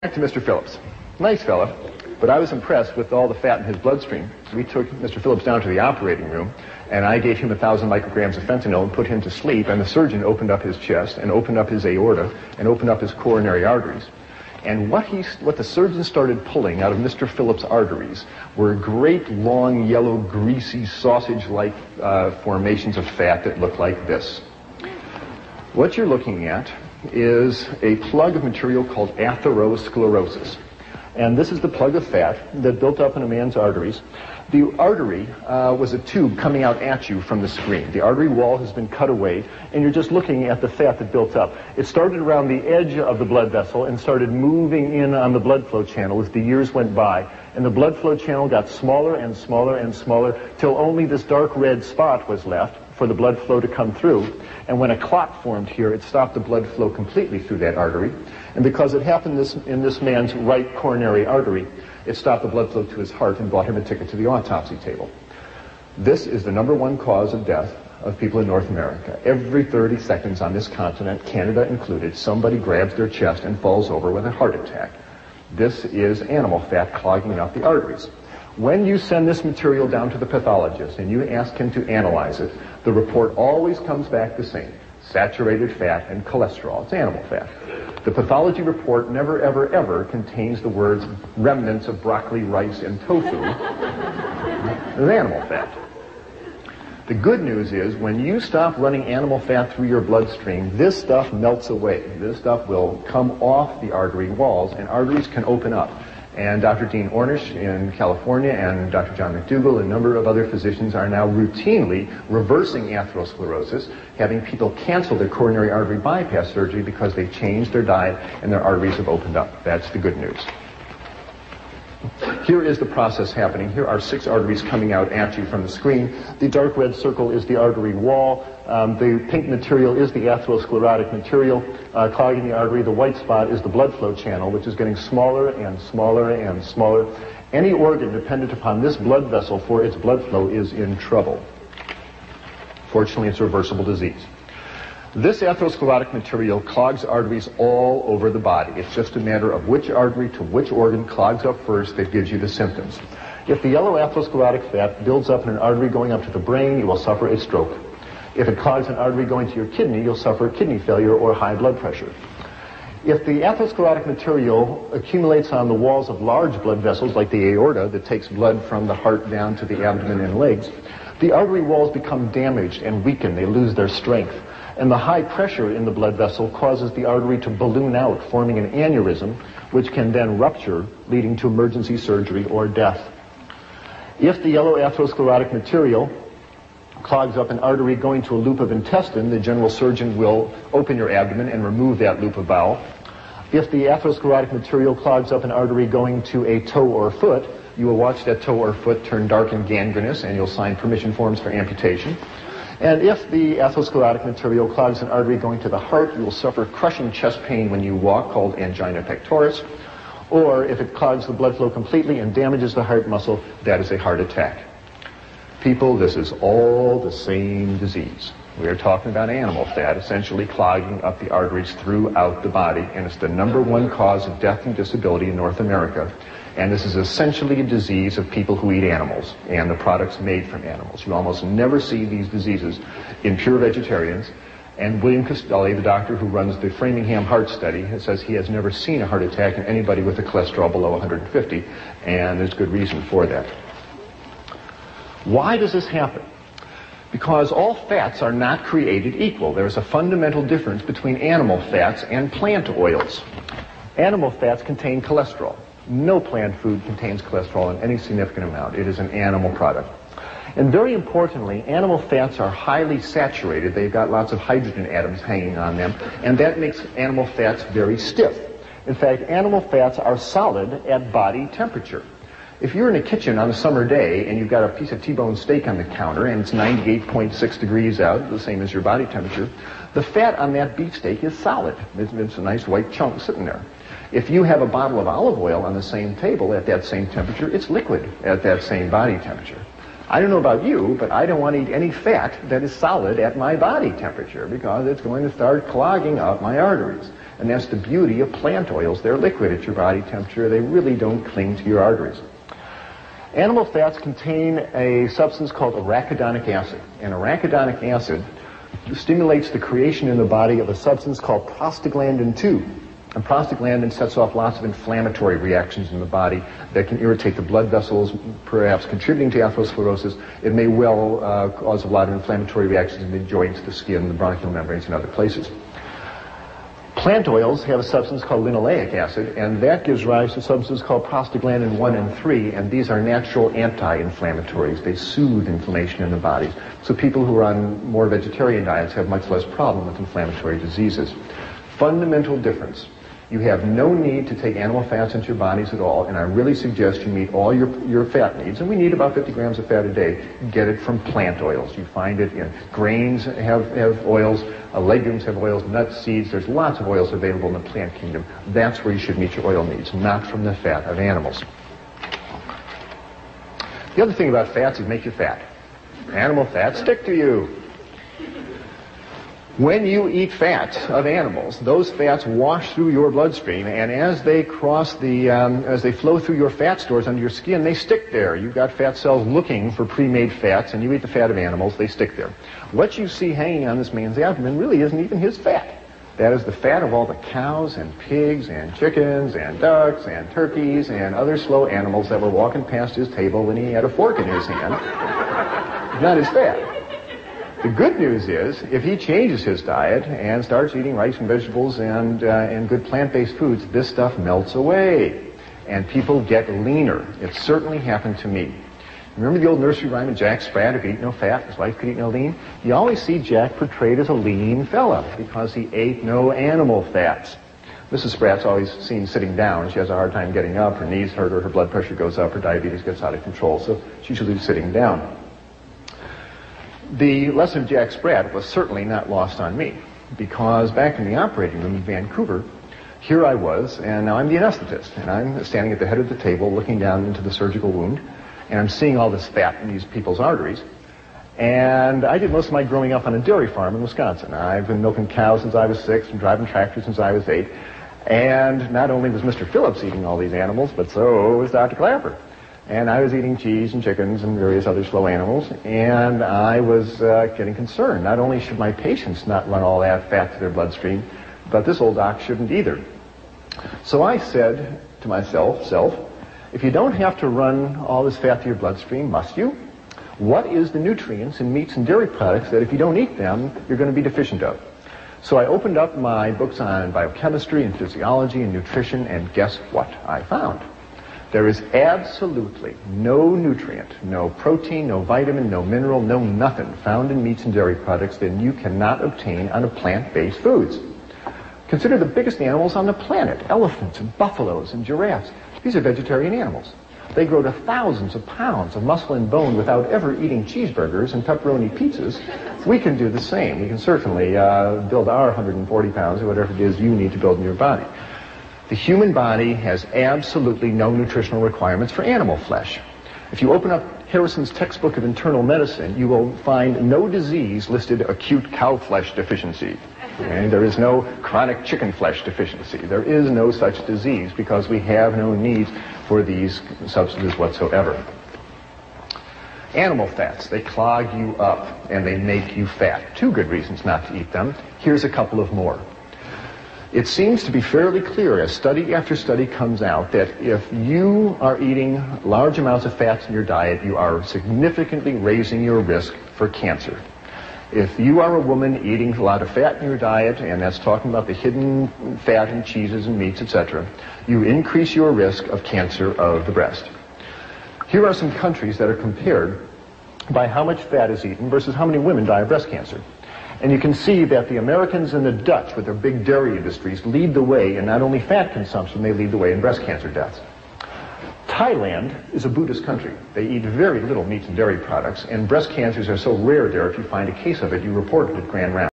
Back to Mr. Phillips. Nice fella, but I was impressed with all the fat in his bloodstream. We took Mr. Phillips down to the operating room, and I gave him 1,000 micrograms of fentanyl and put him to sleep, and the surgeon opened up his chest and opened up his aorta and opened up his coronary arteries. And what the surgeon started pulling out of Mr. Phillips' arteries were great, long, yellow, greasy, sausage-like formations of fat that looked like this. What you're looking at is a plug of material called atherosclerosis. And this is the plug of fat that built up in a man's arteries. The artery was a tube coming out at you from the screen. The artery wall has been cut away, and you're just looking at the fat that built up. It started around the edge of the blood vessel and started moving in on the blood flow channel as the years went by. And the blood flow channel got smaller and smaller and smaller till only this dark red spot was left for the blood flow to come through. And when a clot formed here, it stopped the blood flow completely through that artery. And because it happened in this man's right coronary artery, it stopped the blood flow to his heart and bought him a ticket to the autopsy table. This is the #1 cause of death of people in North America. Every 30 seconds on this continent, Canada included, somebody grabs their chest and falls over with a heart attack. This is animal fat clogging up the arteries. When you send this material down to the pathologist and you ask him to analyze it, the report always comes back the same: saturated fat and cholesterol. It's animal fat. The pathology report never, ever, ever contains the words remnants of broccoli, rice, and tofu. It's animal fat. The good news is when you stop running animal fat through your bloodstream, this stuff melts away. This stuff will come off the artery walls, and arteries can open up. And Dr. Dean Ornish in California and Dr. John McDougall and a number of other physicians are now routinely reversing atherosclerosis, having people cancel their coronary artery bypass surgery because they changed their diet and their arteries have opened up. That's the good news. Here is the process happening. Here are 6 arteries coming out at you from the screen. The dark red circle is the artery wall. The pink material is the atherosclerotic material clogging the artery. The white spot is the blood flow channel, which is getting smaller and smaller and smaller. Any organ dependent upon this blood vessel for its blood flow is in trouble. Fortunately, it's a reversible disease. This atherosclerotic material clogs arteries all over the body. It's just a matter of which artery to which organ clogs up first that gives you the symptoms. If the yellow atherosclerotic fat builds up in an artery going up to the brain, you will suffer a stroke. If it clogs an artery going to your kidney, you'll suffer kidney failure or high blood pressure. If the atherosclerotic material accumulates on the walls of large blood vessels like the aorta that takes blood from the heart down to the abdomen and legs, the artery walls become damaged and weaken. They lose their strength. And the high pressure in the blood vessel causes the artery to balloon out, forming an aneurysm, which can then rupture, leading to emergency surgery or death. If the yellow atherosclerotic material clogs up an artery going to a loop of intestine, the general surgeon will open your abdomen and remove that loop of bowel. If the atherosclerotic material clogs up an artery going to a toe or foot, you will watch that toe or foot turn dark and gangrenous, and you'll sign permission forms for amputation. And if the atherosclerotic material clogs an artery going to the heart, you will suffer crushing chest pain when you walk, called angina pectoris. Or if it clogs the blood flow completely and damages the heart muscle, that is a heart attack. People, this is all the same disease. We are talking about animal fat essentially clogging up the arteries throughout the body, and it's the #1 cause of death and disability in North America. And this is essentially a disease of people who eat animals and the products made from animals. You almost never see these diseases in pure vegetarians. And William Costelli, the doctor who runs the Framingham Heart Study, says he has never seen a heart attack in anybody with a cholesterol below 150, and there's good reason for that. Why does this happen? Because all fats are not created equal. There's a fundamental difference between animal fats and plant oils. Animal fats contain cholesterol. No plant food contains cholesterol in any significant amount. It is an animal product. And very importantly, animal fats are highly saturated. They've got lots of hydrogen atoms hanging on them, and that makes animal fats very stiff. In fact, animal fats are solid at body temperature. If you're in a kitchen on a summer day and you've got a piece of T-bone steak on the counter and it's 98.6 degrees out, the same as your body temperature, the fat on that beefsteak is solid. It's a nice white chunk sitting there. If you have a bottle of olive oil on the same table at that same temperature, it's liquid at that same body temperature. I don't know about you, but I don't want to eat any fat that is solid at my body temperature because it's going to start clogging up my arteries. And that's the beauty of plant oils. They're liquid at your body temperature. They really don't cling to your arteries. Animal fats contain a substance called arachidonic acid. And arachidonic acid stimulates the creation in the body of a substance called prostaglandin 2. And prostaglandin sets off lots of inflammatory reactions in the body that can irritate the blood vessels, perhaps contributing to atherosclerosis. It may well cause a lot of inflammatory reactions in the joints, the skin, the bronchial membranes, and other places. Plant oils have a substance called linoleic acid, and that gives rise to substances called prostaglandin 1 and 3, and these are natural anti-inflammatories. They soothe inflammation in the body. So people who are on more vegetarian diets have much less problem with inflammatory diseases. Fundamental difference. You have no need to take animal fats into your bodies at all, and I really suggest you meet all your fat needs, and we need about 50 grams of fat a day. Get it from plant oils. You find it in grains have oils, legumes have oils, nuts, seeds. There's lots of oils available in the plant kingdom. That's where you should meet your oil needs, not from the fat of animals. The other thing about fats is make you fat. Animal fats stick to you. When you eat fat of animals, those fats wash through your bloodstream, and as they as they flow through your fat stores under your skin, they stick there. You've got fat cells looking for pre-made fats, and you eat the fat of animals, they stick there. What you see hanging on this man's abdomen really isn't even his fat. That is the fat of all the cows and pigs and chickens and ducks and turkeys and other slow animals that were walking past his table when he had a fork in his hand. Not his fat. The good news is, if he changes his diet and starts eating rice and vegetables and good plant-based foods, this stuff melts away, and people get leaner. It certainly happened to me. Remember the old nursery rhyme of Jack Sprat, who could eat no fat, his wife could eat no lean? You always see Jack portrayed as a lean fella because he ate no animal fats. Mrs. Sprat's always seen sitting down. She has a hard time getting up. Her knees hurt her, her blood pressure goes up, her diabetes gets out of control, so she should be sitting down. The lesson of Jack Sprat was certainly not lost on me, because back in the operating room in Vancouver, here I was, and now I'm the anesthetist, and I'm standing at the head of the table looking down into the surgical wound, and I'm seeing all this fat in these people's arteries. And I did most of my growing up on a dairy farm in Wisconsin. I've been milking cows since I was 6 and driving tractors since I was 8. And not only was Mr. Phillips eating all these animals, but so was Dr. Klaper. And I was eating cheese and chickens and various other slow animals, and I was getting concerned. Not only should my patients not run all that fat to their bloodstream, but this old doc shouldn't either. So I said to myself, if you don't have to run all this fat to your bloodstream, must you? What is the nutrients in meats and dairy products that if you don't eat them, you're going to be deficient of? So I opened up my books on biochemistry and physiology and nutrition, and guess what I found? There is absolutely no nutrient, no protein, no vitamin, no mineral, no nothing found in meats and dairy products that you cannot obtain on plant-based foods. Consider the biggest animals on the planet, elephants and buffaloes and giraffes. These are vegetarian animals. They grow to thousands of pounds of muscle and bone without ever eating cheeseburgers and pepperoni pizzas. We can do the same. We can certainly build our 140 pounds or whatever it is you need to build in your body. The human body has absolutely no nutritional requirements for animal flesh. If you open up Harrison's textbook of internal medicine, you will find no disease listed acute cow flesh deficiency. Okay? There is no chronic chicken flesh deficiency. There is no such disease because we have no needs for these substances whatsoever. Animal fats, they clog you up and they make you fat. 2 good reasons not to eat them. Here's a couple of more. It seems to be fairly clear as study after study comes out that if you are eating large amounts of fats in your diet, you are significantly raising your risk for cancer. If you are a woman eating a lot of fat in your diet, and that's talking about the hidden fat in cheeses and meats, etc., you increase your risk of cancer of the breast. Here are some countries that are compared by how much fat is eaten versus how many women die of breast cancer. And you can see that the Americans and the Dutch, with their big dairy industries, lead the way in not only fat consumption, they lead the way in breast cancer deaths. Thailand is a Buddhist country. They eat very little meat and dairy products, and breast cancers are so rare there, if you find a case of it, you report it at Grand Rounds.